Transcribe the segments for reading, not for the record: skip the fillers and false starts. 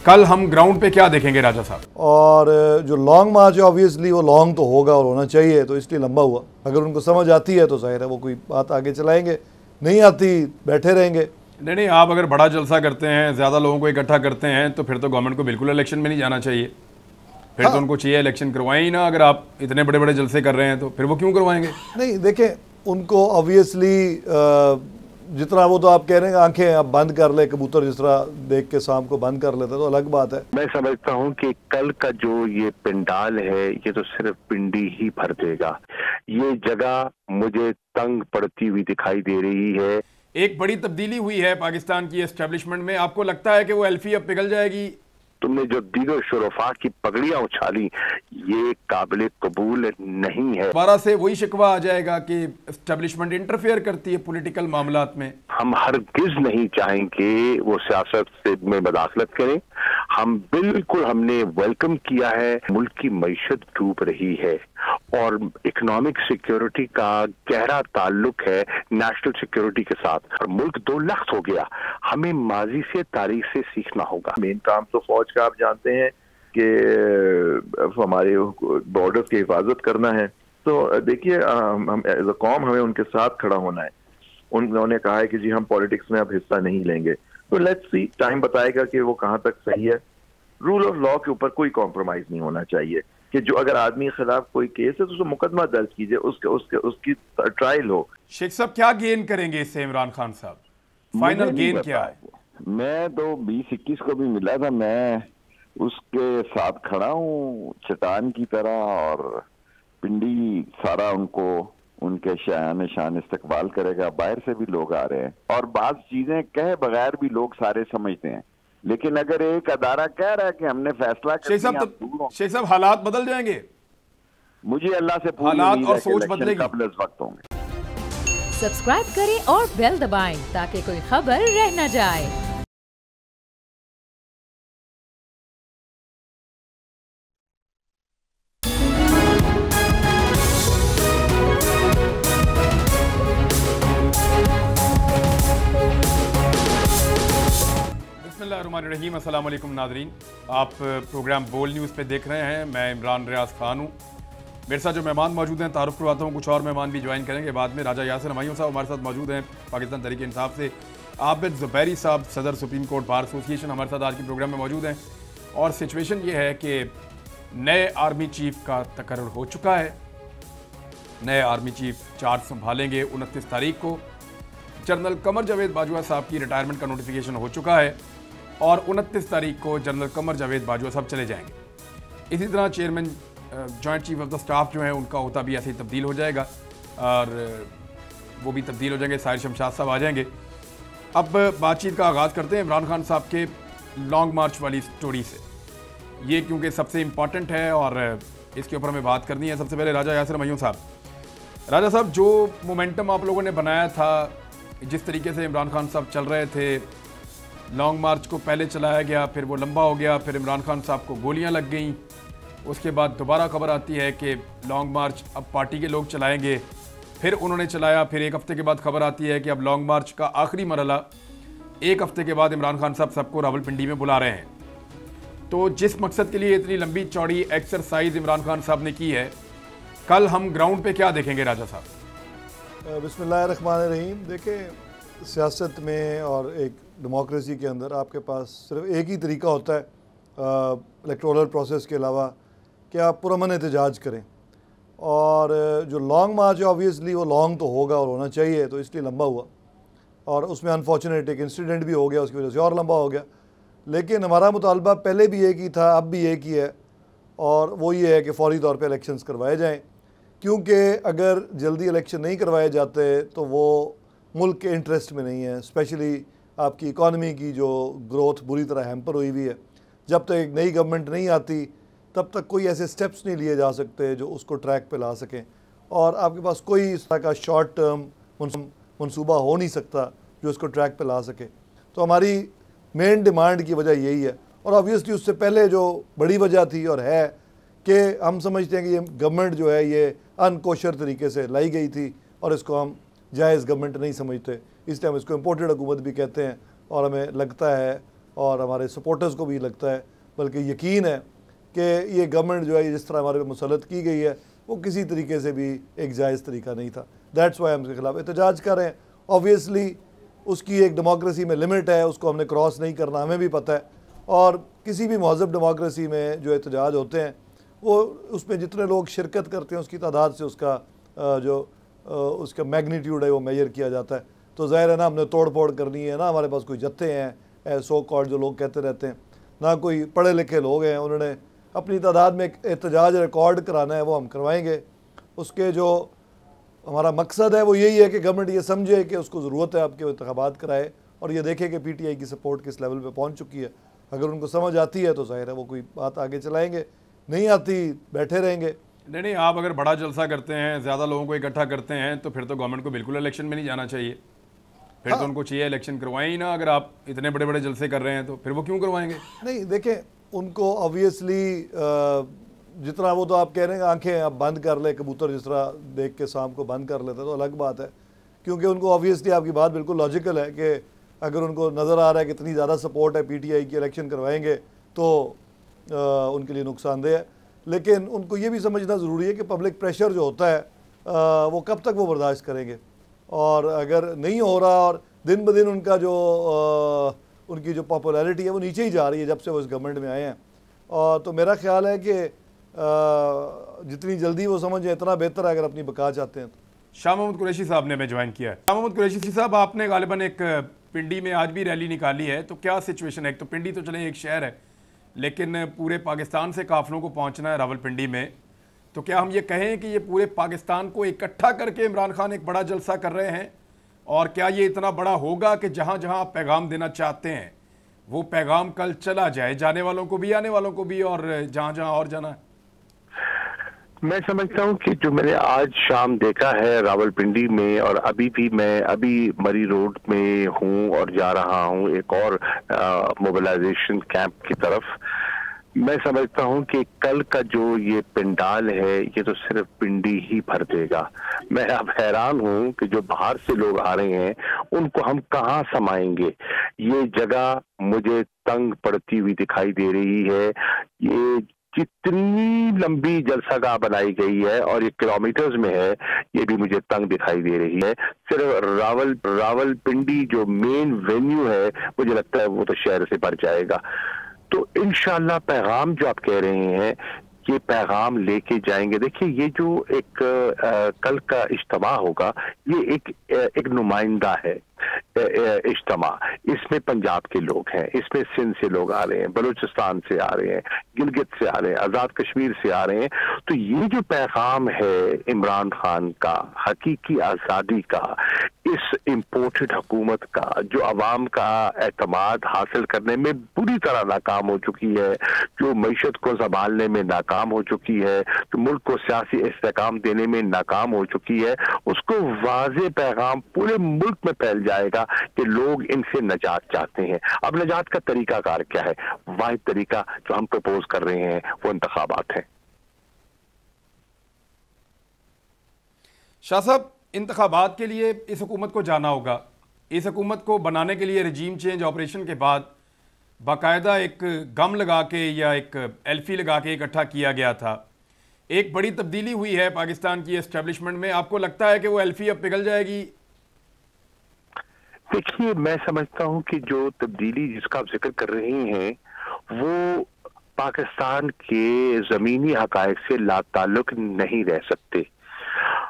कल हम ग्राउंड पे क्या देखेंगे राजा साहब? और जो लॉन्ग मार्च है ऑब्वियसली वो लॉन्ग तो होगा और होना चाहिए, तो इसलिए लंबा हुआ। अगर उनको समझ आती है तो जाहिर है वो कोई बात आगे चलाएंगे, नहीं आती बैठे रहेंगे। नहीं, आप अगर बड़ा जलसा करते हैं, ज़्यादा लोगों को इकट्ठा करते हैं, तो फिर तो गवर्नमेंट को बिल्कुल इलेक्शन में नहीं जाना चाहिए। फिर तो उनको चाहिए इलेक्शन करवाएं ही ना। अगर आप इतने बड़े बड़े जलसे कर रहे हैं तो फिर वो क्यों करवाएंगे? नहीं देखें, उनको ऑब्वियसली जितना वो तो आप कह रहे हैं आंखें आप बंद कर ले, कबूतर जिस तरह देख के शाम को बंद कर लेते तो अलग बात है। मैं समझता हूं कि कल का जो ये पंडाल है ये तो सिर्फ पिंडी ही भर देगा। ये जगह मुझे तंग पड़ती हुई दिखाई दे रही है। एक बड़ी तब्दीली हुई है पाकिस्तान की एस्टेब्लिशमेंट में। आपको लगता है कि वो एल्फी अब पिघल जाएगी? तुमने जो दीगर शुरफा की पगड़ियां उछाली ये काबिल कबूल नहीं है। दोबारा से वही शिकवा आ जाएगा कि एस्टेब्लिशमेंट इंटरफेयर करती है पॉलिटिकल मामलात में। हम हरगिज नहीं चाहेंगे वो सियासत से में मदाखलत करें। हम बिल्कुल हमने वेलकम किया है। मुल्क की मईशत डूब रही है और इकोनॉमिक सिक्योरिटी का गहरा ताल्लुक है नेशनल सिक्योरिटी के साथ। और मुल्क दो लख्त हो गया। हमें माजी से तारीख से सीखना होगा। मेन काम तो फौज का आप जानते हैं कि हमारे बॉर्डर्स की हिफाजत करना है। तो देखिए हम एज अ कौम हमें उनके साथ खड़ा होना है। उन्होंने कहा है कि जी हम पॉलिटिक्स में अब हिस्सा नहीं लेंगे, तो लेट्स सी, टाइम बताएगा कि वो कहां तक सही है। रूल ऑफ लॉ के ऊपर कोई कॉम्प्रोमाइज नहीं होना चाहिए कि जो अगर आदमी के खिलाफ कोई केस है तो उसको मुकदमा दर्ज कीजिए, उसकी ट्रायल हो। शेख साहब क्या गेन करेंगे इससे इमरान खान साहब? फाइनल गेन क्या है? मैं तो 20-21 को भी मिला था, मैं उसके साथ खड़ा हूँ चट्टान की तरह। और पिंडी सारा उनको उनके शान शान इस्तकबाल करेगा। बाहर से भी लोग आ रहे हैं और बात चीजें कहे बगैर भी लोग सारे समझते हैं। लेकिन अगर एक अदारा कह रहा है कि हमने फैसला कर लिया, तो शेख साहब हालात बदल जाएंगे। मुझे अल्लाह से पूरी हालात उम्मीद और है कि सोच बदलेगी। कबल इस वक्त होंगे। सब्सक्राइब करें और बेल दबाएं ताकि कोई खबर रह न जाए। बिस्मिल्लाहिर्रहमानिर्रहीम। अस्सलाम वालेकुम नाज़रीन, आप प्रोग्राम बोल न्यूज़ पे देख रहे हैं। मैं इमरान रियाज खान हूँ। मेरे साथ जो मेहमान मौजूद हैं तारुफ करवाता हूँ। कुछ और मेहमान भी ज्वाइन करेंगे बाद में। राजा यासिर हमायूं साहब हमारे साथ मौजूद हैं पाकिस्तान तहरीक इंसाफ से। आबिद ज़ुबैरी साहब सदर सुप्रीम कोर्ट बार एसोसिएशन हमारे साथ आज के प्रोग्राम में मौजूद हैं। और सिचुएशन ये है कि नए आर्मी चीफ का तकर्रुर हो चुका है। नए आर्मी चीफ चार्ज संभालेंगे 29 तारीख को। जनरल कमर जावेद बाजवा साहब की रिटायरमेंट का नोटिफिकेशन हो चुका है और 29 तारीख को जनरल कमर जावेद बाजवा साहब चले जाएंगे। इसी तरह chairman joint chief of the staff जो है उनका होता भी ऐसे ही तब्दील हो जाएगा और वो भी तब्दील हो जाएंगे। साहिर शमशाद साहब आ जाएंगे। अब बातचीत का आगाज़ करते हैं इमरान खान साहब के लॉन्ग मार्च वाली स्टोरी से। ये क्योंकि सबसे इम्पॉर्टेंट है और इसके ऊपर हमें बात करनी है। सबसे पहले राजा यासिर हमायूं साहब। राजा साहब, जो मोमेंटम आप लोगों ने बनाया था, जिस तरीके से इमरान खान साहब चल रहे थे, लॉन्ग मार्च को पहले चलाया गया, फिर वो लंबा हो गया, फिर इमरान खान साहब को गोलियां लग गईं। उसके बाद दोबारा खबर आती है कि लॉन्ग मार्च अब पार्टी के लोग चलाएंगे, फिर उन्होंने चलाया। फिर एक हफ्ते के बाद खबर आती है कि अब लॉन्ग मार्च का आखिरी मरहला, एक हफ्ते के बाद इमरान खान साहब सबको रावलपिंडी में बुला रहे हैं। तो जिस मकसद के लिए इतनी लंबी चौड़ी एक्सरसाइज इमरान खान साहब ने की है, कल हम ग्राउंड पे क्या देखेंगे राजा साहब? बिस्मिल्लाहिर्रहमानिर्रहीम। देखें, सियासत में और एक डेमोक्रेसी के अंदर आपके पास सिर्फ एक ही तरीका होता है इलेक्टोरल प्रोसेस के अलावा कि आप पुरअमन एहतजाज करें। और जो लॉन्ग मार्च है ऑब्वियसली वो लॉन्ग तो होगा और होना चाहिए, तो इसलिए लंबा हुआ। और उसमें अनफॉर्चुनेट एक इंसिडेंट भी हो गया, उसकी वजह से और लंबा हो गया। लेकिन हमारा मुतालबा पहले भी एक ही था, अब भी एक ही है, और वो ये है कि फौरी तौर पर इलेक्शंस करवाए जाएँ। क्योंकि अगर जल्दी इलेक्शन नहीं करवाए जाते तो वो मुल्क के इंटरेस्ट में नहीं है। स्पेशली आपकी इकॉनमी की जो ग्रोथ बुरी तरह हैम्पर हुई हुई है। जब तक एक नई गवर्नमेंट नहीं आती तब तक कोई ऐसे स्टेप्स नहीं लिए जा सकते जो उसको ट्रैक पे ला सकें। और आपके पास कोई इस तरह का शॉर्ट टर्म मंसूबा हो नहीं सकता जो उसको ट्रैक पे ला सके। तो हमारी मेन डिमांड की वजह यही है। और ऑब्वियसली उससे पहले जो बड़ी वजह थी और है कि हम समझते हैं कि ये गवर्नमेंट जो है ये अनकोशर तरीके से लाई गई थी और इसको हम जायज़ गवर्नमेंट नहीं समझते, इसलिए हम इसको इम्पोर्टेड हुकूमत भी कहते हैं। और हमें लगता है और हमारे सपोर्टर्स को भी लगता है, बल्कि यकीन है कि ये गवर्नमेंट जो है जिस तरह हमारे पे मुसल्लत की गई है वो किसी तरीके से भी एक जायज़ तरीका नहीं था। दैट्स वाई हम उसके खिलाफ एहतजाज कर रहे हैं। ऑब्वियसली उसकी एक डेमोक्रेसी में लिमिट है, उसको हमने क्रॉस नहीं करना, हमें भी पता है। और किसी भी महज़ब डेमोक्रेसी में जो एहतजाज होते हैं वो उसमें जितने लोग शिरकत करते हैं उसकी तादाद से उसका उसका मैग्नीट्यूड है वो मेजर किया जाता है। तो ज़ाहिर है ना हमने तोड़ फोड़ करनी है ना, हमारे पास कोई जत्थे हैं सो कॉल्ड जो लोग कहते रहते हैं, ना कोई पढ़े लिखे लोग हैं, उन्होंने अपनी तादाद में एक एहतजाज रिकॉर्ड कराना है, वो हम करवाएंगे। उसके जो हमारा मकसद है वो यही है कि गवर्नमेंट ये समझे कि उसको ज़रूरत है आपके इंतखाबात कराए और ये देखे कि PTI की सपोर्ट किस लेवल पे पहुंच चुकी है। अगर उनको समझ आती है तो जाहिर है वो कोई बात आगे चलाएंगे, नहीं आती बैठे रहेंगे। नहीं, आप अगर बड़ा जलसा करते हैं, ज़्यादा लोगों को इकट्ठा करते हैं, तो फिर तो गवर्नमेंट को बिल्कुल इलेक्शन में नहीं जाना चाहिए। फिर तो उनको चाहिए इलेक्शन करवाएं ही ना। अगर आप इतने बड़े बड़े जलसे कर रहे हैं तो फिर वो क्यों करवाएंगे? नहीं देखें, उनको ऑब्वियसली जितना वो तो आप कह रहे हैं आंखें आप बंद कर ले, कबूतर जिस तरह देख के सांप को बंद कर लेते तो अलग बात है। क्योंकि उनको ऑब्वियसली आपकी बात बिल्कुल लॉजिकल है कि अगर उनको नज़र आ रहा है कि इतनी ज़्यादा सपोर्ट है PTI की, इलेक्शन करवाएंगे तो उनके लिए नुकसानदेह है। लेकिन उनको ये भी समझना ज़रूरी है कि पब्लिक प्रेशर जो होता है वो कब तक वो बर्दाश्त करेंगे। और अगर नहीं हो रहा और दिन ब दिन उनका जो उनकी जो पॉपुलैरिटी है वो नीचे ही जा रही है जब से वो इस गवर्नमेंट में आए हैं, और तो मेरा ख्याल है कि जितनी जल्दी वो समझें इतना बेहतर है अगर अपनी बका चाहते हैं तो। शाह मोहम्मद कुरैशी साहब ने हमें ज्वाइन किया है। शाह मोहम्मद कुरैशी साहब, आपने गालिबन एक पिंडी में आज भी रैली निकाली है, तो क्या सिचुएशन है? एक तो पिंडी तो चले एक शहर है, लेकिन पूरे पाकिस्तान से काफिलों को पहुंचना है रावलपिंडी में, तो क्या हम ये कहें कि ये पूरे पाकिस्तान को इकट्ठा करके इमरान खान एक बड़ा जलसा कर रहे हैं? और क्या ये इतना बड़ा होगा कि जहां जहां आप पैगाम देना चाहते हैं वो पैगाम कल चला जाए, जाने वालों को भी आने वालों को भी, और जहां जहां और जाना है? मैं समझता हूं कि जो मैंने आज शाम देखा है रावलपिंडी में, और अभी भी मैं अभी मरी रोड में हूं और जा रहा हूं एक और मोबिलाइजेशन कैंप की तरफ, मैं समझता हूं कि कल का जो ये पंडाल है ये तो सिर्फ पिंडी ही भर देगा। मैं अब हैरान हूं कि जो बाहर से लोग आ रहे हैं उनको हम कहां समाएंगे। ये जगह मुझे तंग पड़ती हुई दिखाई दे रही है। ये जितनी लंबी जलसागाह बनाई गई है और ये किलोमीटर्स में है, ये भी मुझे तंग दिखाई दे रही है। सिर्फ रावलपिंडी जो मेन वेन्यू है मुझे लगता है वो तो शहर से भर जाएगा। तो इंशाल्लाह पैगाम जो आप कह रहे हैं ये पैगाम लेके जाएंगे। देखिए ये जो एक कल का इज्तिमा होगा ये एक नुमाइंदा है इज्तिमा। इसमें पंजाब के लोग हैं, इसमें सिंध से लोग आ रहे हैं, बलूचिस्तान से आ रहे हैं, गिलगित से आ रहे हैं, आज़ाद कश्मीर से आ रहे हैं। तो ये जो पैगाम है इमरान खान का, हकीकी आज़ादी का, इस इम्पोर्टेड हुकूमत का जो अवाम का एतमाद हासिल करने में बुरी तरह नाकाम हो चुकी है, जो मईशत को संभालने में नाकाम हो चुकी है, जो मुल्क को सियासी इस्तेकाम देने में नाकाम हो चुकी है, उसको वाज़े पैगाम पूरे मुल्क में फैल जाएगा कि लोग इनसे नजात चाहते हैं। अब नजात का तरीकाकार क्या है? वाहिद तरीका जो हम प्रपोज कर रहे हैं वो इंतखाबात है। शाह साहब, इंतखाबात के लिए इस हुकूमत को जाना होगा। इस हुकूमत को बनाने के लिए रजीम चेंज ऑपरेशन के बाद बाकायदा एक गम लगा के या एक एल्फी लगा के इकट्ठा किया गया था। एक बड़ी तब्दीली हुई है पाकिस्तान की एस्टेब्लिशमेंट में। आपको लगता है कि वो एल्फी अब पिघल जाएगी? देखिए मैं समझता हूं कि जो तब्दीली जिसका आप जिक्र कर रहे हैं वो पाकिस्तान के जमीनी हकायक से लाताल्लुक नहीं रह सकते।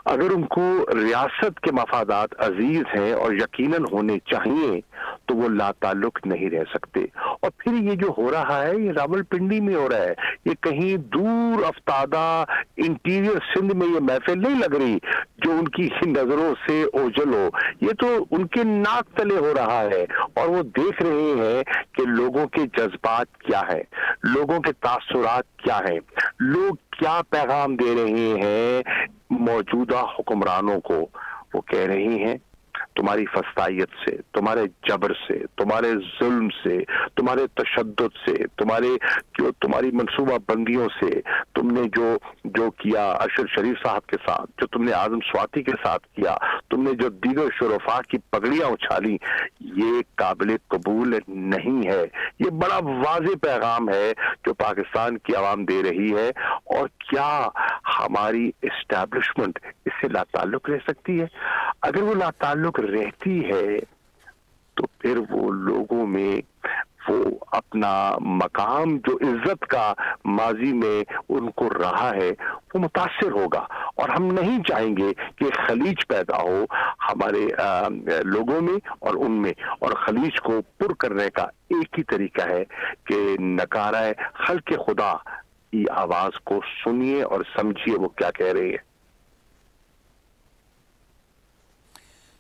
अगर उनको रियासत के मफादात अजीज हैं और यकीनन होने चाहिए तो वो लाताल्लुक नहीं रह सकते। और फिर ये जो हो रहा है ये रावलपिंडी में हो रहा है, ये कहीं दूर अफ्तादा इंटीरियर सिंध में ये महफिल नहीं लग रही जो उनकी नजरों से ओझल हो। ये तो उनके नाक तले हो रहा है और वो देख रहे हैं कि लोगों के जज्बात क्या है, लोगों के तासुरात क्या है, लोग क्या पैगाम दे रहे हैं मौजूदा हुक्मरानों को। वो कह रहे हैं तुम्हारी फस्तायत से, तुम्हारे जबर से, तुम्हारे जुल्म से, तुम्हारे तशद्दुद से, तुम्हारी मनसूबा बंदियों से, तुमने जो किया अशर शरीफ साहब के साथ, जो तुमने आजम स्वाति के साथ किया, तुमने जो दीगर शुरफा की पगड़ियां उछाली, ये काबिल कबूल नहीं है। ये बड़ा वाज़ेह पैगाम है जो पाकिस्तान की आवाम दे रही है। और क्या हमारी एस्टैब्लिशमेंट इससे लाताल्लुक रह सकती है? अगर वो लाताल्लुक रहती है तो फिर वो लोगों में वो अपना मकाम जो इज्जत का माजी में उनको रहा है वो मुतासिर होगा। और हम नहीं चाहेंगे कि खलीज पैदा हो हमारे लोगों में और उनमें। और खलीज को पुर करने का एक ही तरीका है कि नकारा खल्क़ खुदा की आवाज को सुनिए और समझिए वो क्या कह रही है।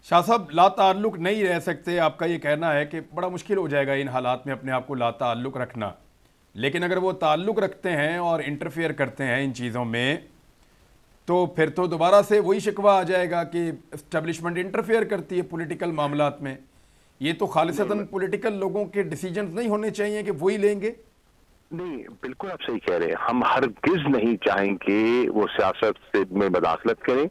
शाह साहब, लाताल्लुक नहीं रह सकते, आपका ये कहना है कि बड़ा मुश्किल हो जाएगा इन हालात में अपने आप को लाताल्लुक रखना। लेकिन अगर वो ताल्लुक रखते हैं और इंटरफेयर करते हैं इन चीज़ों में, तो फिर तो दोबारा से वही शिकवा आ जाएगा कि एस्टेब्लिशमेंट इंटरफेयर करती है पॉलिटिकल मामलात में। ये तो खालिसतन पॉलिटिकल लोगों के डिसीजंस नहीं होने चाहिए कि वही लेंगे। नहीं, बिल्कुल आप सही कह रहे हैं। हम हरगिज नहीं चाहेंगे वो सियासत से में मदाखलत करें।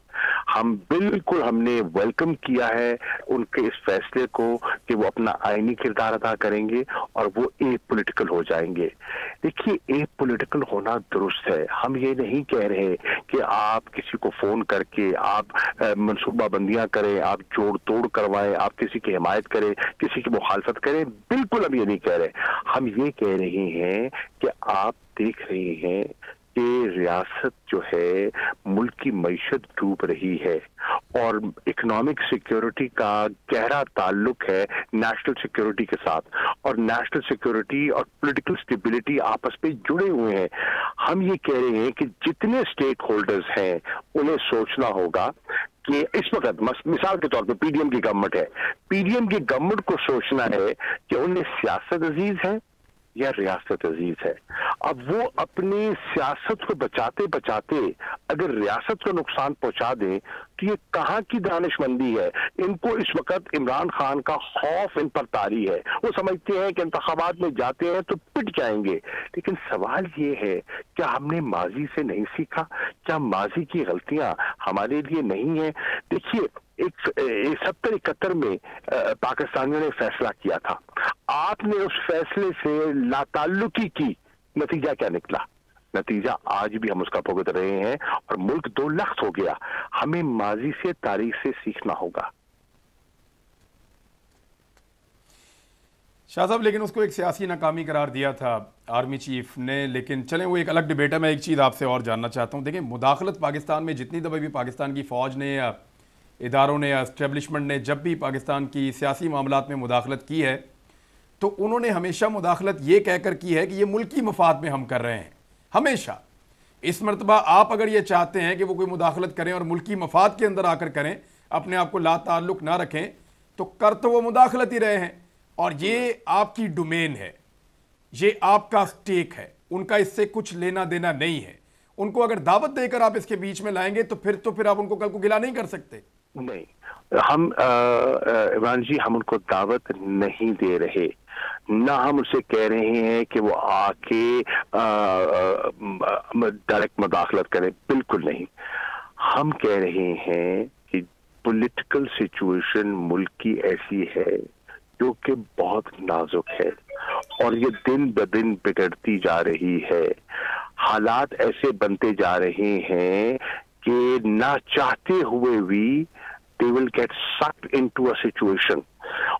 हमने वेलकम किया है उनके इस फैसले को कि वो अपना आईनी किरदार अदा करेंगे और वो ए पॉलिटिकल हो जाएंगे। देखिए, ए पॉलिटिकल होना दुरुस्त है। हम ये नहीं कह रहे कि आप किसी को फोन करके आप मनसूबाबंदियां करें, आप जोड़ तोड़ करवाएं, आप किसी की हिमायत करें, किसी की मुखालफत करें। बिल्कुल हम ये नहीं कह रहे। हम ये कह रहे हैं कि आप देख रहे हैं कि रियासत जो है मुल्क की मईशत डूब रही है और इकोनॉमिक सिक्योरिटी का गहरा ताल्लुक है नेशनल सिक्योरिटी के साथ। और नेशनल सिक्योरिटी और पॉलिटिकल स्टेबिलिटी आपस में जुड़े हुए हैं। हम ये कह रहे हैं कि जितने स्टेक होल्डर्स हैं उन्हें सोचना होगा कि इस वक्त मिसाल के तौर पे पीडीएम की गवर्नमेंट है। पीडीएम की गवर्नमेंट को सोचना है कि उन्हें सियासत अजीज है या रियासत अजीज है। अब वो अपनी सियासत को बचाते बचाते अगर रियासत को नुकसान पहुंचा दें तो ये कहाँ की दानिशमंदी है। इनको इस वक्त इमरान खान का खौफ इन पर तारी है। वो समझते हैं कि इंतखाबात में जाते हैं तो पिट जाएंगे। लेकिन सवाल ये है, क्या हमने माजी से नहीं सीखा? क्या माजी की गलतियां हमारे लिए नहीं है? देखिए, 71 में पाकिस्तानियों ने फैसला किया था। आपने उस फैसले से लाताल्लुकी की, नतीजा क्या निकला? नतीजा आज भी हम उसका भुगत रहे हैं और मुल्क 2 लख्त हो गया। हमें माजी से, तारीख से सीखना होगा। शाह साहब, लेकिन उसको एक सियासी नाकामी करार दिया था आर्मी चीफ ने। लेकिन चलें, वो एक अलग डिबेट है। मैं एक चीज़ आपसे और जानना चाहता हूँ। देखिए, मुदाखलत पाकिस्तान में जितनी दफ़ा भी पाकिस्तान की फ़ौज ने या इदारों ने या एस्टेब्लिशमेंट ने जब भी पाकिस्तान की सियासी मामलात में मुदाखलत की है तो उन्होंने हमेशा मुदाखलत ये कहकर की है कि ये मुल्की मफाद में हम कर रहे हैं। हमेशा। इस मरतबा आप अगर ये चाहते हैं कि वो कोई मुदाखलत करें और मुल्की मफाद के अंदर आकर करें, अपने आप को लाताल्लुक ना रखें, तो कर तो वो मुदाखलत ही रहे हैं। और ये आपकी डोमेन है, ये आपका स्टेक है, उनका इससे कुछ लेना देना नहीं है। उनको अगर दावत देकर आप इसके बीच में लाएंगे तो फिर आप उनको कल को गिला नहीं कर सकते। नहीं, हम इमरान जी, हम उनको दावत नहीं दे रहे, ना हम उसे कह रहे हैं कि वो आके डायरेक्ट मुदाखलत करें। बिल्कुल नहीं। हम कह रहे हैं कि पॉलिटिकल सिचुएशन मुल्क की ऐसी है जो कि बहुत नाजुक है और ये दिन ब दिन बिगड़ती जा रही है। हालात ऐसे बनते जा रहे हैं कि ना चाहते हुए भी they will get sucked into a situation।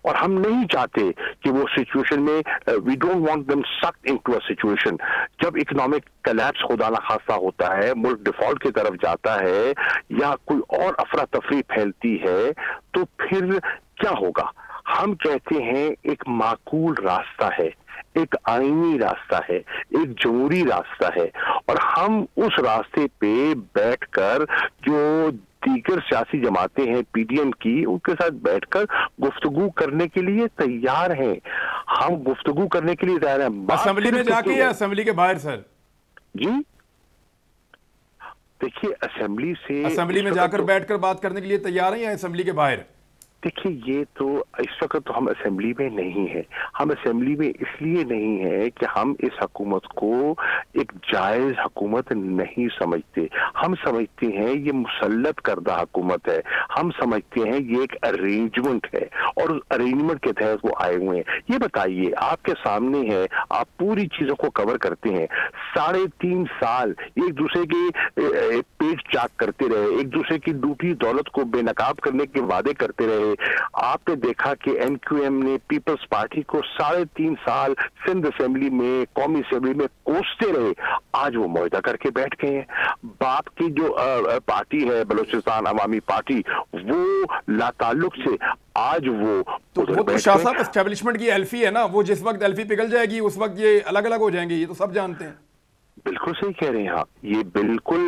और हम नहीं चाहते कि वो सिचुएशन में, we don't want them sucked into a situation। जब इकोनॉमिक कलैप्स खुदा ना खास्ता होता है, मुल्क डिफॉल्ट की तरफ जाता है या कोई और अफरा तफरी फैलती है, तो फिर क्या होगा? हम कहते हैं एक माकूल रास्ता है, एक आईनी रास्ता है, एक जमहूरी रास्ता है और हम उस रास्ते पे बैठकर जो दीगर सियासी जमातें हैं पीडीएम की, उनके साथ बैठकर गुफ्तगू करने के लिए तैयार हैं। हम गुफ्तगू करने के लिए तैयार हैं। असेंबली में जाके या असेंबली के बाहर? सर जी, देखिए, असेंबली में जाकर बैठकर बात करने के लिए तैयार हैं या असेंबली के बाहर? देखिए, ये तो इस वक्त तो हम असेंबली में नहीं है। हम असेंबली में इसलिए नहीं है कि हम इस हुकूमत को एक जायज हुकूमत नहीं समझते। हम समझते हैं ये मुसल्लत करदा हुकूमत है। हम समझते हैं ये एक अरेंजमेंट है और उस अरेंजमेंट के तहत वो आए हुए हैं। ये बताइए, आपके सामने है, आप पूरी चीजों को कवर करते हैं। 3.5 साल एक दूसरे के पेट चाक करते रहे, एक दूसरे की लूटी दौलत को बेनकाब करने के वादे करते रहे। आपने देखा कि एनक्यूएम ने पीपल्स पार्टी को 3.5 साल सिंध असेंबली में, कौमी असेंबली में कोसते रहे। आज वो मुआहदा करके बैठ गए हैं। बाप की जो पार्टी है बलूचिस्तान अवामी पार्टी, वो लाताल्लुक से आज वो तो शाह साहब एस्टेब्लिशमेंट की एल्फी है ना, वो जिस वक्त एल्फी पिघल जाएगी उस वक्त ये अलग अलग हो जाएंगे, ये तो सब जानते हैं। बिल्कुल सही कह रहे हैं आप। ये बिल्कुल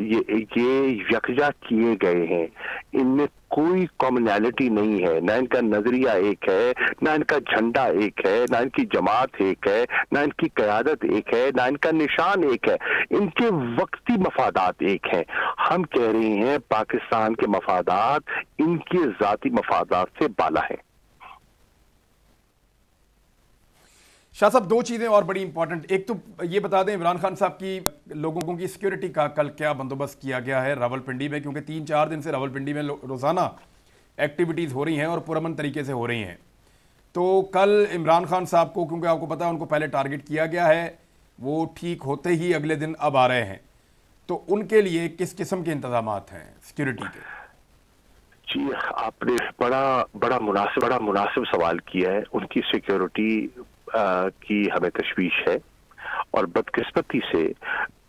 ये यकजा किए गए हैं। इनमें कोई कॉमनैलिटी नहीं है। ना इनका नजरिया एक है, ना इनका झंडा एक है, ना इनकी जमात एक है, ना इनकी क़यादत एक है, ना इनका निशान एक है। इनके वक्ती मफादात एक हैं। हम कह रहे हैं पाकिस्तान के मफादात इनके जाती मफादात से बाला है। शाह साहब, दो चीज़ें और बड़ी इंपॉर्टेंट। एक तो ये बता दें, इमरान खान साहब की लोगों की सिक्योरिटी का कल क्या बंदोबस्त किया गया है रावलपिंडी में, क्योंकि 3-4 दिन से रावलपिंडी में रोज़ाना एक्टिविटीज़ हो रही हैं और पुरअमन तरीके से हो रही हैं। तो कल इमरान खान साहब को, क्योंकि आपको पता है उनको पहले टारगेट किया गया है, वो ठीक होते ही अगले दिन अब आ रहे हैं, तो उनके लिए किस किस्म के इंतजाम हैं सिक्योरिटी के? जी, आपने बड़ा मुनासिब सवाल किया है। उनकी सिक्योरिटी की हमें तशवीश है और बदकिस्मती से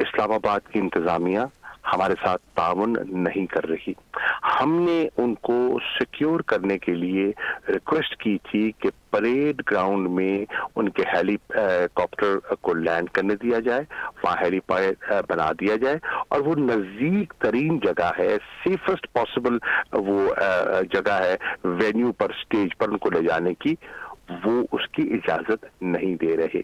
इस्लामाबाद की इंतजामिया हमारे साथ ताउन नहीं कर रही। हमने उनको सिक्योर करने के लिए रिक्वेस्ट की थी कि परेड ग्राउंड में उनके हेलीकॉप्टर को लैंड करने दिया जाए, वहाँ हेलीपैड बना दिया जाए और वो नज़दीक तरीन जगह है, सेफेस्ट पॉसिबल वो जगह है वेन्यू पर, स्टेज पर उनको ले जाने की। वो उसकी इजाजत नहीं दे रहे।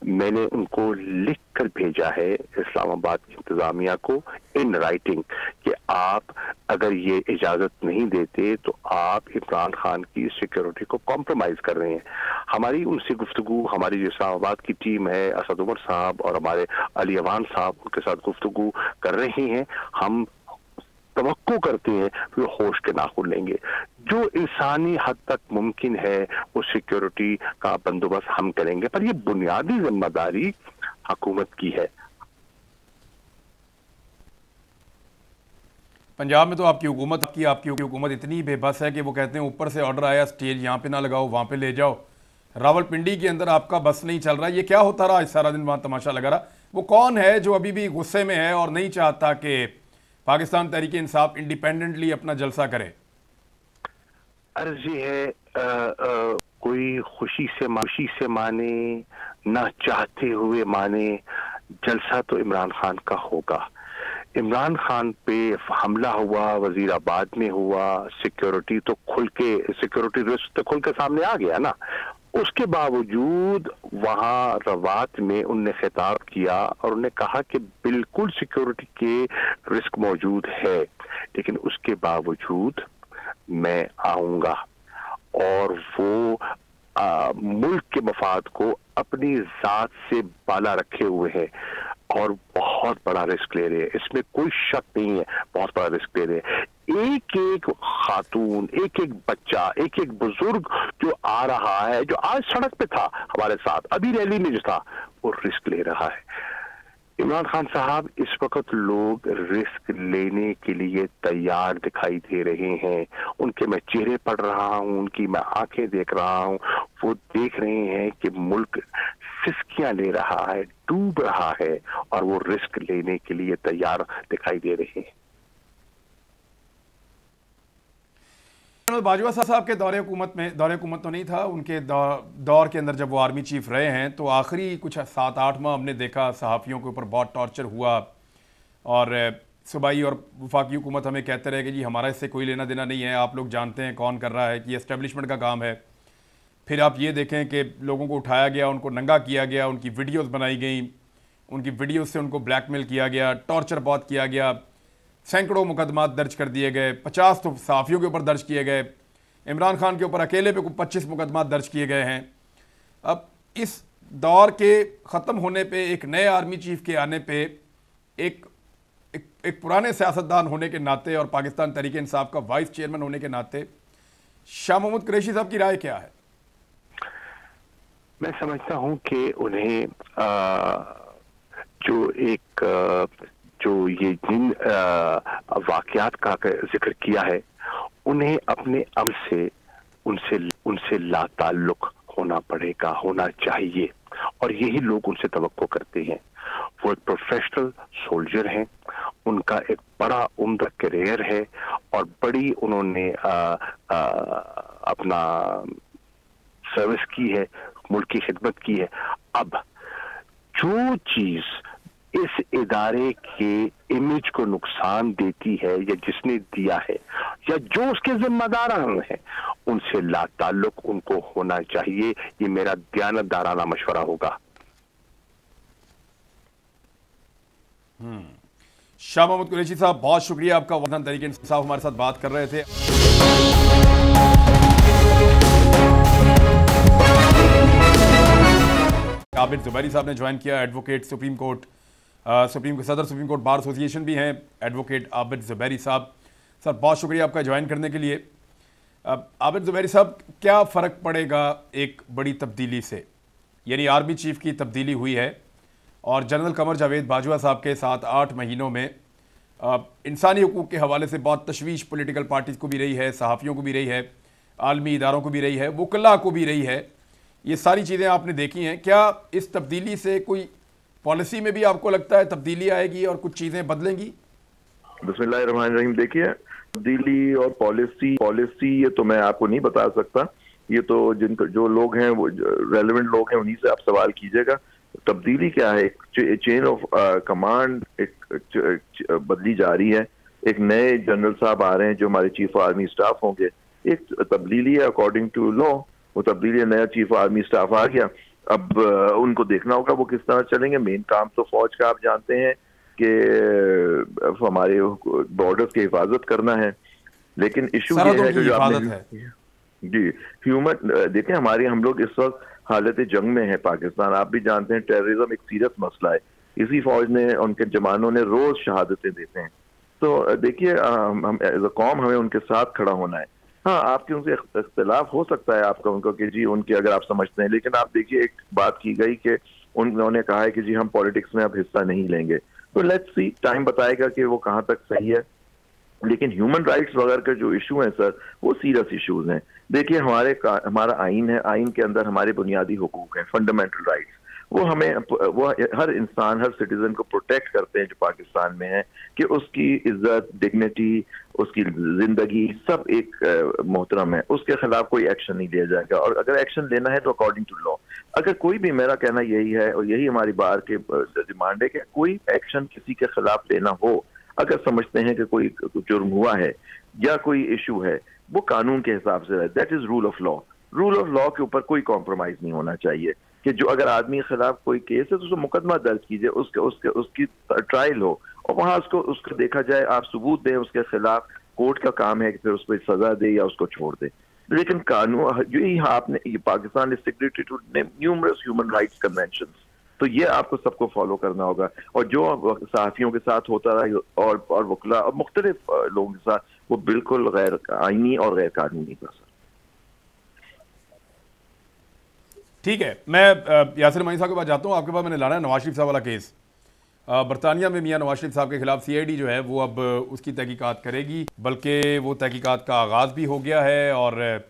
मैंने उनको लिख कर भेजा है इस्लामाबाद की इंतजामिया को इन राइटिंग कि आप अगर ये इजाजत नहीं देते तो आप इमरान खान की सिक्योरिटी को कॉम्प्रोमाइज कर रहे हैं। हमारी उनसे गुफ्तगू, हमारी जो इस्लामाबाद की टीम है, असद उमर साहब और हमारे अली अवान साहब, उनके साथ गुफ्तगू कर रहे हैं। हम तवक्को करते हैं कि होश के नाखून लेंगे। जो इंसानी हद तक मुमकिन है वो सिक्योरिटी का बंदोबस्त हम करेंगे, पर ये बुनियादी जिम्मेदारी हुकूमत की है। पंजाब में तो आपकी हुकूमत इतनी बेबस है कि वो कहते हैं ऊपर से ऑर्डर आया, स्टेज यहाँ पे ना लगाओ, वहाँ पे ले जाओ। रावलपिंडी के अंदर आपका बस नहीं चल रहा। ये क्या होता रहा इस सारा दिन वहाँ तमाशा लगा रहा? वो कौन है जो अभी भी गुस्से में है और नहीं चाहता कि पाकिस्तान तहरीक इंसाफ इंडिपेंडेंटली अपना जलसा करे? अर्जी है कोई खुशी से माने, ना चाहते हुए माने, जलसा तो इमरान खान का होगा। इमरान खान पे हमला हुआ, वजीराबाद में हुआ, सिक्योरिटी रिस्क तो खुल के सामने आ गया ना। उसके बावजूद वहां रवात में उनने खिताब किया और उन्हें कहा कि बिल्कुल सिक्योरिटी के रिस्क मौजूद है, लेकिन उसके बावजूद मैं आऊंगा। और वो मुल्क के मफाद को अपनी जात से बाला रखे हुए हैं और बहुत बड़ा रिस्क ले रहे हैं, इसमें कोई शक नहीं है, बहुत बड़ा रिस्क ले रहे हैं। एक एक खातून, एक एक बच्चा, एक एक बुजुर्ग जो आ रहा है, जो आज सड़क पे था हमारे साथ, अभी रैली में जो था, वो रिस्क ले रहा है। इमरान खान साहब, इस वक्त लोग रिस्क लेने के लिए तैयार दिखाई दे रहे हैं। उनके मैं चेहरे पढ़ रहा हूं, उनकी मैं आंखें देख रहा हूं, वो देख रहे हैं कि मुल्क सिसकियां ले रहा है, डूब रहा है और वो रिस्क लेने के लिए तैयार दिखाई दे रहे हैं। बाजवा साहब के दौरे हुकूमत तो नहीं था, उनके दौर के अंदर जब वो आर्मी चीफ रहे हैं तो आखिरी कुछ 7-8 माह हमने देखा सहाफ़ियों के ऊपर बहुत टॉर्चर हुआ और सूबाई और वफाकी हुकूमत हमें कहते रहे कि जी हमारा इससे कोई लेना देना नहीं है, आप लोग जानते हैं कौन कर रहा है, कि एस्टेब्लिशमेंट का काम है। फिर आप ये देखें कि लोगों को उठाया गया, उनको नंगा किया गया, उनकी वीडियोस बनाई गई, उनकी वीडियोस से उनको ब्लैकमेल किया गया, टॉर्चर बहुत किया गया, सैकड़ों मुकदमात दर्ज कर दिए गए, 50 तो सहाफ़ियों के ऊपर दर्ज किए गए, इमरान खान के ऊपर अकेले पे 25 मुकदमा दर्ज किए गए हैं। अब इस दौर के ख़त्म होने पे, एक नए आर्मी चीफ के आने पे, एक पुराने सियासतदान होने के नाते और पाकिस्तान तहरीक इंसाफ का वाइस चेयरमैन होने के नाते शाह महमूद कुरैशी साहब की राय क्या है? मैं समझता हूं कि उन्हें जो ये जिन वाकयात का जिक्र किया है, उन्हें अपने अमल से उनसे लाताल्लुक होना चाहिए, और यही लोग उनसे तवक्को करते हैं। वो एक प्रोफेशनल सोल्जर हैं, उनका एक बड़ा उम्दा करियर है और बड़ी उन्होंने अपना सर्विस की है, मुल्क की खिदमत की है। अब जो चीज इस इदारे के इमेज को नुकसान देती है या जिसने दिया है या जो उसके जिम्मेदार हैं, उनसे लाताल्लुक उनको होना चाहिए। ये मेरा दयानतदाराना मशवरा होगा। शाह महमूद कुरैशी साहब, बहुत शुक्रिया आपका। वतन तहरीक इंसाफ हमारे साथ बात कर रहे थे। आबिद ज़ुबैरी साहब ने ज्वाइन किया, एडवोकेट सुप्रीम कोर्ट, सदर सुप्रीम कोर्ट बार एसोसिएशन भी हैं एडवोकेट आबिद ज़ुबैरी साहब। सर, बहुत शुक्रिया आपका ज्वाइन करने के लिए। आबिद ज़ुबैरी साहब, क्या फ़र्क पड़ेगा एक बड़ी तब्दीली से? यानी आर्मी चीफ की तब्दीली हुई है और जनरल कमर जावेद बाजवा साहब के 7-8 महीनों में इंसानी हुकूक के हवाले से बहुत तशवीश पॉलिटिकल पार्टीज़ को भी रही है, सहाफ़ियों को भी रही है, आलमी इदारों को भी रही है, वकला को भी रही है। ये सारी चीज़ें आपने देखी हैं। क्या इस तब्दीली से कोई पॉलिसी में भी आपको लगता है तब्दीली आएगी और कुछ चीज़ें बदलेंगी? बिस्मिल्लाहिर्रहमानिर्रहीम। देखिए, तब्दीली और पॉलिसी ये तो मैं आपको नहीं बता सकता। ये तो जो लोग हैं, वो रेलेवेंट लोग हैं, उन्हीं से आप सवाल कीजिएगा। तब्दीली क्या है? एक चेन ऑफ कमांड एक बदली जा रही है। एक नए जनरल साहब आ रहे हैं जो हमारे चीफ आर्मी स्टाफ होंगे। एक तब्दीली है अकॉर्डिंग टू लॉ, वो तब्दीली, नया चीफ आर्मी स्टाफ आ गया। अब उनको देखना होगा वो किस तरह चलेंगे। मेन काम तो फौज का आप जानते हैं कि हमारे बॉर्डर्स की हिफाजत करना है, लेकिन इशू ये है कि जो आपने जी ह्यूमन देखें, हम लोग इस वक्त हालत जंग में है पाकिस्तान। आप भी जानते हैं टेररिज्म एक सीरियस मसला है। इसी फौज ने, उनके जवानों ने रोज शहादतें देते हैं। तो देखिए, हम एज अ कौम हमें उनके साथ खड़ा होना है। हाँ, आपके उनसे इख्तिलाफ हो सकता है आपका उनको कि जी उनके अगर आप समझते हैं, लेकिन आप देखिए एक बात की गई कि उन्होंने कहा है कि जी हम पॉलिटिक्स में अब हिस्सा नहीं लेंगे। तो लेट्स सी, टाइम बताएगा कि वो कहाँ तक सही है। लेकिन ह्यूमन राइट्स वगैरह का जो इशू है सर, वो सीरियस इश्यूज हैं। देखिए, हमारा आइन है, आइन के अंदर हमारे बुनियादी हुकूक हैं, फंडामेंटल राइट्स। वो हर इंसान, हर सिटीजन को प्रोटेक्ट करते हैं जो पाकिस्तान में है, कि उसकी इज्जत, डिग्निटी, उसकी जिंदगी सब एक मोहतरम है। उसके खिलाफ कोई एक्शन नहीं लिया जाएगा, और अगर एक्शन लेना है तो अकॉर्डिंग टू लॉ। अगर कोई भी, मेरा कहना यही है और यही हमारी बार के डिमांड है कि कोई एक्शन किसी के खिलाफ लेना हो, अगर समझते हैं कि कोई जुर्म हुआ है या कोई इशू है, वो कानून के हिसाब से है। That is rule of law. Rule of law के ऊपर कोई कॉम्प्रोमाइज नहीं होना चाहिए कि जो अगर आदमी के खिलाफ कोई केस है तो उसको मुकदमा दर्ज कीजिए, उसकी ट्रायल हो और वहां उसको देखा जाए, आप सबूत दें उसके खिलाफ। कोर्ट का काम है कि फिर उसको सजा दे या उसको छोड़ दे। लेकिन कानून यही आपने, Pakistan is signatory to numerous human rights conventions, तो ये आपको सबको फॉलो करना होगा। और जो सहाफियों के साथ होता रहा और वकला और मुख्तलिफ लोगों के साथ, वो बिल्कुल गैर आईनी और गैर कानूनी था सर। ठीक है, मैं यासिर रहमानी साहब के पास जाता हूँ। आपके पास मैंने लाना है नवाज शरीफ साहब वाला केस। बरतानिया में मियां नवाज शरीफ साहब के खिलाफ CID जो है वो अब उसकी तहकीकात करेगी, बल्कि वो तहकीकात का आगाज़ भी हो गया है और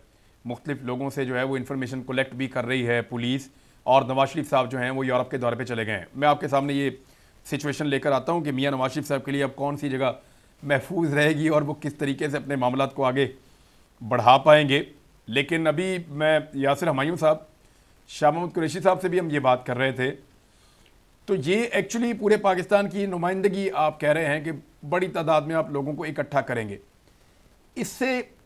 मुख्तलिफ लोगों से जो है वो इन्फॉर्मेशन कलेक्ट भी कर रही है पुलिस। और नवाज शरीफ साहब जो हैं वो यूरोप के दौरे पे चले गए हैं। मैं आपके सामने ये सिचुएशन लेकर आता हूँ कि मियां नवाज शरीफ साहब के लिए अब कौन सी जगह महफूज रहेगी और वो किस तरीके से अपने मामलात को आगे बढ़ा पाएंगे। लेकिन अभी मैं यासिर हमायूं साहब, शाह महमूद कुरैशी साहब से भी हम ये बात कर रहे थे, तो ये एक्चुअली पूरे पाकिस्तान की नुमाइंदगी आप कह रहे हैं कि बड़ी तादाद में आप लोगों को इकट्ठा करेंगे। इससे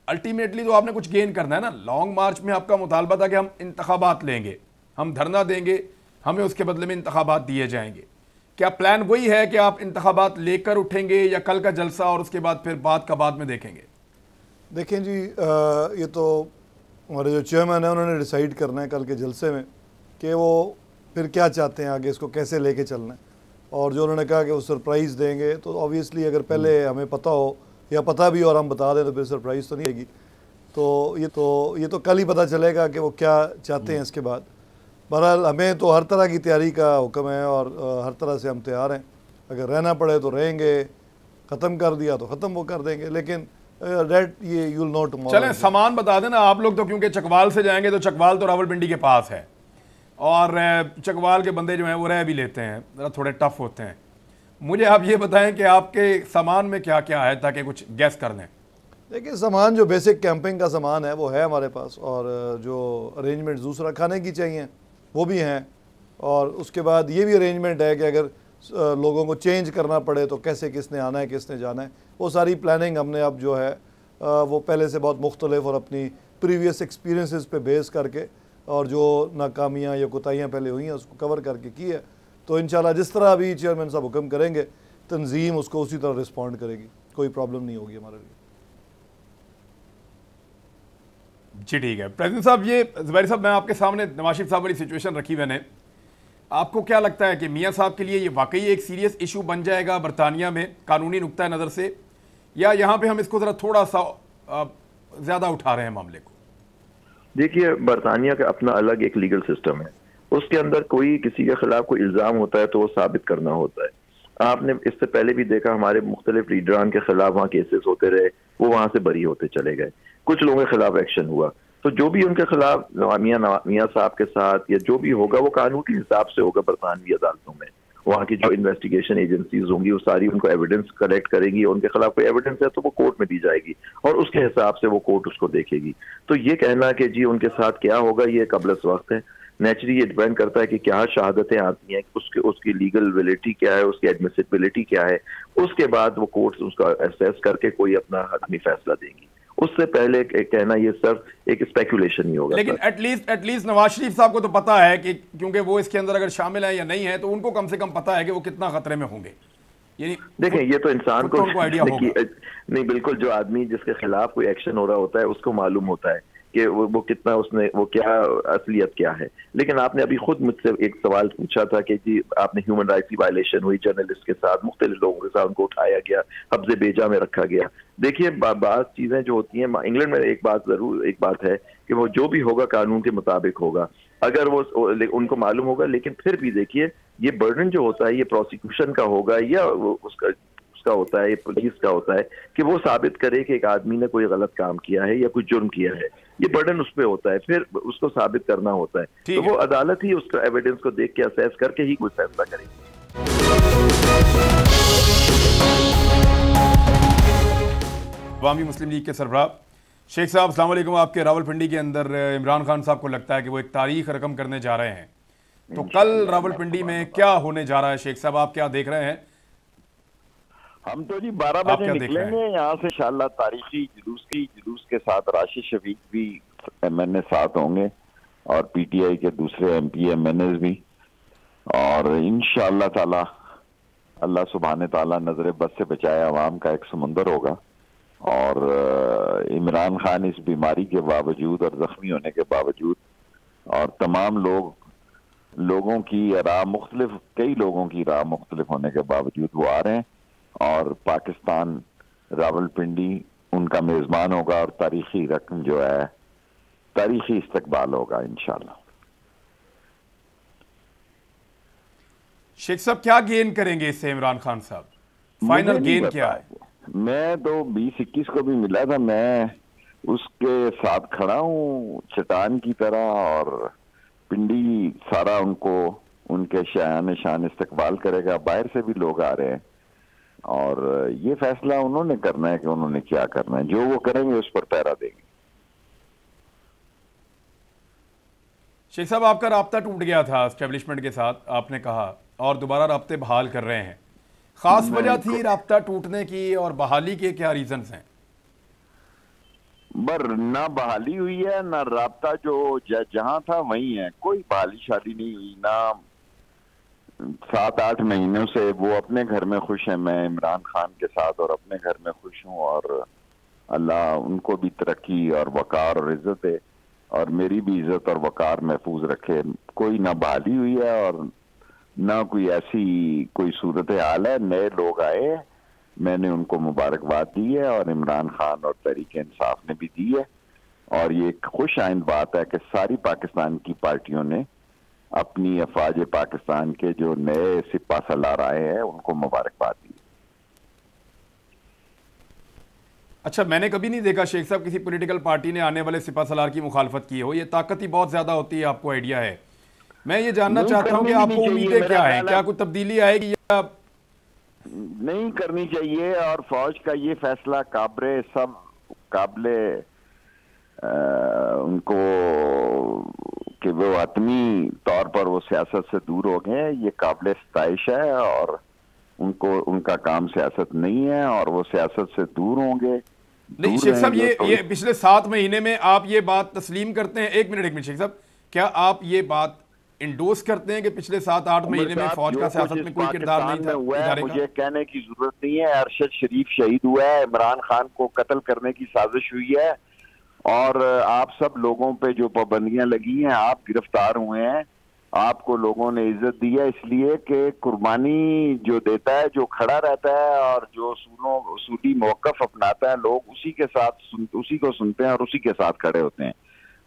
अल्टीमेटली तो आपने कुछ गेन करना है ना। लॉन्ग मार्च में आपका मुतालबा था कि हम इंतखाबात लेंगे, हम धरना देंगे, हमें उसके बदले में इंतखाबात दिए जाएंगे। क्या प्लान वही है कि आप इंतखाबात लेकर उठेंगे या कल का जलसा और उसके बाद फिर बात का बाद में देखेंगे? देखें जी, ये तो हमारे जो चेयरमैन है उन्होंने डिसाइड करना है कल के जलसे में कि वो फिर क्या चाहते हैं, आगे इसको कैसे लेके चलना है। और जो उन्होंने कहा कि वो सरप्राइज़ देंगे, तो ऑब्वियसली अगर पहले हमें पता हो या पता भी और हम बता दें तो फिर सरप्राइज़ तो नहीं आएगी। तो ये तो कल ही पता चलेगा कि वो क्या चाहते हैं इसके बाद। बहरहाल हमें तो हर तरह की तैयारी का हुक्म है और हर तरह से हम तैयार हैं। अगर रहना पड़े तो रहेंगे, ख़त्म कर दिया तो ख़त्म वो कर देंगे, लेकिन डेट ये यूल नॉट टुमारो। चलें सामान बता देना आप लोग, तो क्योंकि चकवाल से जाएंगे तो चकवाल तो रावलपिंडी के पास है और चकवाल के बंदे जो हैं वो रह भी लेते हैं, ज़रा थोड़े टफ होते हैं। मुझे आप ये बताएं कि आपके सामान में क्या क्या है ताकि कुछ गैस कर लें। देखिए, सामान जो बेसिक कैंपिंग का सामान है वो है हमारे पास, और जो अरेंजमेंट्स दूसरा खाने की चाहिए वो भी हैं। और उसके बाद ये भी अरेंजमेंट है कि अगर लोगों को चेंज करना पड़े तो कैसे किसने आना है किसने जाना है, वो सारी प्लानिंग हमने अब जो है वो पहले से बहुत मुख्तलिफ और अपनी प्रीवियस एक्सपीरियंसेस पे बेस करके और जो नाकामियाँ या कोताहियाँ पहले हुई हैं उसको कवर करके की है। तो इंशाल्लाह जिस तरह अभी चेयरमैन साहब हुक्म करेंगे तंजीम उसको उसी तरह रिस्पॉन्ड करेगी, कोई प्रॉब्लम नहीं होगी हमारे लिए। जी ठीक है प्रेसिडेंट साहब। ये ज़ुबैर साहब, मैं आपके सामने नवाज शरीफ साहब वाली सिचुएशन रखी मैंने, आपको क्या लगता है कि मियाँ साहब के लिए ये वाकई एक सीरियस इशू बन जाएगा बरतानिया में कानूनी नुक्ता नज़र से, या यहाँ पे हम इसको ज़रा थोड़ा सा ज़्यादा उठा रहे हैं मामले को? देखिए, बरतानिया का अपना अलग एक लीगल सिस्टम है, उसके अंदर कोई किसी के खिलाफ कोई इल्ज़ाम होता है तो वो साबित करना होता है। आपने इससे पहले भी देखा, हमारे मुख्तलिफ लीडरान के खिलाफ वहाँ केसेस होते रहे, वो वहाँ से बरी होते चले गए, कुछ लोगों के खिलाफ एक्शन हुआ। तो जो भी उनके खिलाफ मियाँ साहब के साथ या जो भी होगा वो कानून के हिसाब से होगा बरतानवी अदालतों में। वहाँ की जो इन्वेस्टिगेशन एजेंसीज होंगी वो सारी उनको एविडेंस कलेक्ट करेंगी, उनके खिलाफ कोई एविडेंस है तो वो कोर्ट में दी जाएगी और उसके हिसाब से वो कोर्ट उसको देखेगी। तो ये कहना कि जी उनके साथ क्या होगा, ये कबलस वक्त है। नेचुरली ये डिपेंड करता है कि क्या शहादतें आती हैं, उसकी लीगल वैलिडिटी क्या है, उसकी एडमिसिबिलिटी क्या है, उसके बाद वो कोर्ट उसका असेस करके कोई अपना हतमी फैसला देंगी। उससे पहले कहना ये सिर्फ एक स्पेकुलेशन ही होगा। लेकिन एटलीस्ट नवाज शरीफ साहब को तो पता है कि क्योंकि वो इसके अंदर अगर शामिल है या नहीं है, तो उनको कम से कम पता है कि वो कितना खतरे में होंगे। देखें, ये तो इंसान को आइडिया होगा। नहीं, बिल्कुल, जो आदमी जिसके खिलाफ कोई एक्शन हो रहा होता है उसको मालूम होता है कि वो कितना वो क्या असलियत क्या है। लेकिन आपने अभी खुद मुझसे एक सवाल पूछा था कि जी आपने ह्यूमन राइट्स की वायलेशन हुई, जर्नलिस्ट के साथ, मुख्तलिफ लोगों के साथ उनको उठाया गया, हब्से बेजा में रखा गया। देखिए, बात चीजें जो होती हैं, इंग्लैंड में एक बात है कि वो जो भी होगा कानून के मुताबिक होगा, अगर वो उनको मालूम होगा। लेकिन फिर भी देखिए, ये बर्डन जो होता है ये प्रोसिक्यूशन का होगा या उसका होता है, पुलिस का होता है कि वो साबित करे कि एक आदमी ने कोई गलत काम किया है या कोई जुर्म किया है। ये बर्डन उस पे होता है, फिर उसको साबित करना होता है। तो वो अदालत ही उसका एविडेंस को देख के असेस करके ही कोई फैसला करेगी। अवामी मुस्लिम लीग के सरबराह शेख साहब, अस्सलाम वालेकुम। आपके रावलपिंडी के अंदर इमरान खान साहब को लगता है कि वो एक तारीख रकम करने जा रहे हैं, तो कल रावलपिंडी में क्या होने जा रहा है शेख साहब, आप क्या देख रहे हैं? हम तो जी 12 बजे निकलेंगे यहाँ से इंशाल्लाह, तारीखी जुलूस के साथ राशिद शफीक भी MNA साथ होंगे और PTI के दूसरे MP MNAs भी, और इंशाल्लाह ताला अल्लाह सुब्हाने ताला नजर बद से बचाए अवाम का एक समुंदर होगा। और इमरान खान इस बीमारी के बावजूद और जख्मी होने के बावजूद और तमाम लोगों की राह मुख्तलिफ, कई लोगों की राह मुख्तलिफ होने के बावजूद वो आ रहे हैं और पाकिस्तान रावलपिंडी उनका मेजबान होगा और तारीखी रकम जो है, तारीखी इस्तकबाल होगा इंशाल्लाह। शेख साहब, क्या गेन करेंगे इससे इमरान खान साहब? फाइनल गेन क्या है? मैं तो 20-21 को भी मिला था, मैं उसके साथ खड़ा हूँ चट्टान की तरह, और पिंडी सारा उनको उनके शान इस्तकबाल करेगा। बाहर से भी लोग आ रहे हैं और ये फैसला उन्होंने करना है कि उन्होंने क्या करना है, जो वो करेंगे उस पर पहरा देंगे। शेख साहब, आपका राब्ता टूट गया था एस्टेब्लिशमेंट के साथ, आपने कहा, और दोबारा राब्ते बहाल कर रहे हैं। खास वजह थी राब्ता टूटने की और बहाली के क्या रीजंस हैं? बर ना बहाली हुई है ना राब्ता जो जहां था वहीं है, कोई बहाली शादी नहीं हुई ना। 7-8 महीनों से वो अपने घर में खुश है, मैं इमरान खान के साथ और अपने घर में खुश हूँ, और अल्लाह उनको भी तरक्की और वकार और इज्जत दे, और मेरी भी इज्जत और वकार महफूज रखे। कोई ना बहाली हुई है और ना कोई ऐसी कोई सूरत हाल है। नए लोग आए, मैंने उनको मुबारकबाद दी है और इमरान खान और तहरीक इंसाफ ने भी दी है, और ये एक खुश आइंद बात है कि सारी पाकिस्तान की पार्टियों ने अपनी अफवाज पाकिस्तान के जो नए सिपा सलार आए हैं उनको मुबारकबाद दी। अच्छा, मैंने कभी नहीं देखा शेख साहब किसी पॉलिटिकल पार्टी ने आने वाले सिपा सलार की मुखालफत की हो। ये ताकत ही बहुत ज्यादा होती है, आपको आइडिया है। मैं ये जानना चाहता हूं कि आपको उम्मीदें क्या हैं, क्या कोई तब्दीली आएगी या नहीं करनी चाहिए। और फौज का ये फैसला काबिले उनको कि वो हतमी तौर पर वो सियासत से दूर हो गए, ये काबिले सताइश है, और उनका काम सियासत नहीं है और वो सियासत से दूर होंगे। नहीं शेख साहब, ये पिछले 7 महीने में आप ये बात तस्लीम करते हैं? एक मिनट शेख साहब, क्या आप ये बात इंडोर्स करते हैं कि पिछले 7-8 महीने में फौज का सियासत में कोई किरदार नहीं था? मुझे कहने की जरूरत नहीं है। अरशद शरीफ शहीद हुआ है, इमरान खान को कत्ल करने की साजिश हुई है, और आप सब लोगों पे जो पाबंदियां लगी हैं, आप गिरफ्तार हुए हैं, आपको लोगों ने इज्जत दी है इसलिए कि कुर्बानी जो देता है, जो खड़ा रहता है और जो सूली मौकफ अपनाता है, लोग उसी को सुनते हैं और उसी के साथ खड़े होते हैं।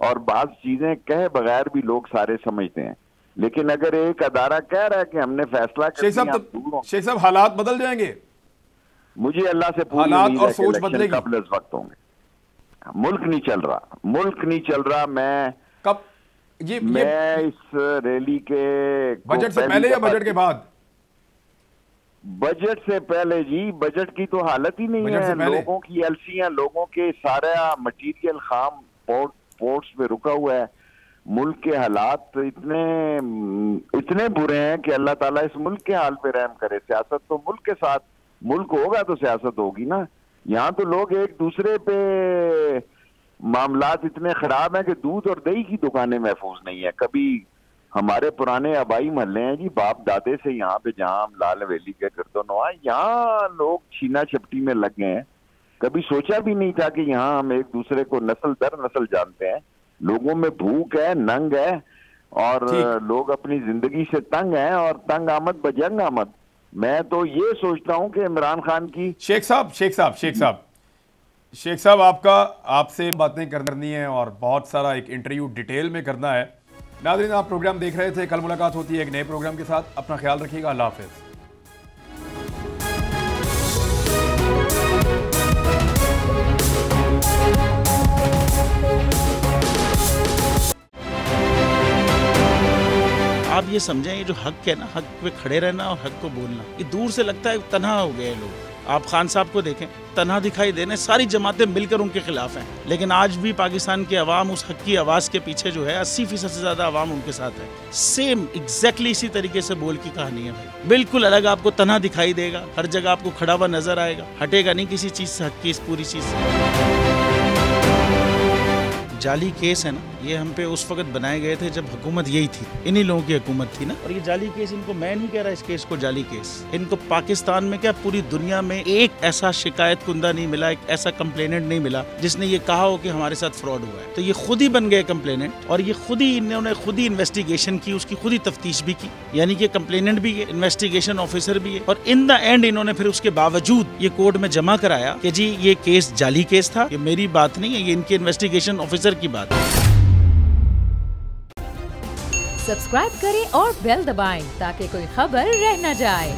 और बात चीजें कहे बगैर भी लोग सारे समझते हैं, लेकिन अगर एक अदारा कह रहा है कि हमने फैसला कर लिया, शेख साहब हालात बदल जाएंगे। मुझे अल्लाह से पूरी हालात और सोच बदलेगी कबल इस वक्त होंगे। मुल्क नहीं चल रहा। मैं इस रैली के बजट से पहले या बजट के बाद? बजट से पहले जी। बजट की तो हालत ही नहीं है। लोगों की एलसियां, लोगों के सारा मटीरियल खाम पोर्ट्स पे रुका हुआ है। मुल्क के हालात इतने बुरे हैं कि अल्लाह ताला इस मुल्क के हाल पे रहम करे। सियासत तो मुल्क के साथ, मुल्क होगा तो सियासत होगी ना। यहाँ तो लोग एक दूसरे पे मामलात इतने खराब हैं कि दूध और दही की दुकानें महफूज नहीं है। कभी हमारे पुराने आबाई महल्ले हैं जी, बाप दादे से यहाँ पे जहाँ हम लाल हवेली के गर्दनवा, यहाँ लोग छीना छपटी में लग गए हैं। कभी सोचा भी नहीं था कि यहाँ हम एक दूसरे को नस्ल दर नस्ल जानते हैं। लोगों में भूख है, नंग है, और लोग अपनी जिंदगी से तंग हैं, और तंग आमद बजंग आमद। मैं तो ये सोचता हूँ कि इमरान खान की शेख साहब आपसे बातें करनी है और बहुत सारा एक इंटरव्यू डिटेल में करना है। नाज़रीन, आप प्रोग्राम देख रहे थे। कल मुलाकात होती है एक नए प्रोग्राम के साथ। अपना ख्याल रखिएगा। अल्लाह हाफिज़। आप ये समझें, ये जो हक है ना, हक पे खड़े रहना और हक को बोलना, ये दूर से लगता है तन्हा हो गए लोग। आप खान साहब को देखें, तन्हा दिखाई देने, सारी जमातें मिलकर उनके खिलाफ हैं, लेकिन आज भी पाकिस्तान की आवाम उस हक की आवाज़ के पीछे जो है 80% से ज़्यादा आवाम उनके साथ है। सेम एग्जैक्टली इसी तरीके से बोल की कहानी है भाई। बिल्कुल अलग आपको तन्हा दिखाई देगा, हर जगह आपको खड़ा हुआ नजर आएगा, हटेगा नहीं किसी चीज़ से, हक की इस पूरी चीज़ से। जाली केस है ना, ये हम पे उस वक्त बनाए गए थे जब हुकूमत यही थी, इन्हीं लोगों की हुकूमत थी ना। और ये जाली केस, इनको मैं नहीं कह रहा इस केस को जाली केस, इनको पाकिस्तान में क्या पूरी दुनिया में एक ऐसा शिकायत कुंदा नहीं मिला, एक ऐसा कंप्लेनेंट नहीं मिला जिसने ये कहा हो कि हमारे साथ फ्रॉड हुआ है। तो ये खुद ही बन गए कंप्लेनेंट, और ये खुद ही इन्होंने खुद ही इन्वेस्टिगेशन की, उसकी खुद ही तफ्तीश भी की, यानी कि कंप्लेनेंट भी है, इन्वेस्टिगेशन ऑफिसर भी है, और इन द एंड इन्होंने फिर उसके बावजूद ये कोर्ट में जमा कराया कि जी ये केस जाली केस था। ये मेरी बात नहीं है, ये इनके इन्वेस्टिगेशन ऑफिसर की बात है। सब्सक्राइब करें और बेल दबाएं ताकि कोई खबर रह न जाए।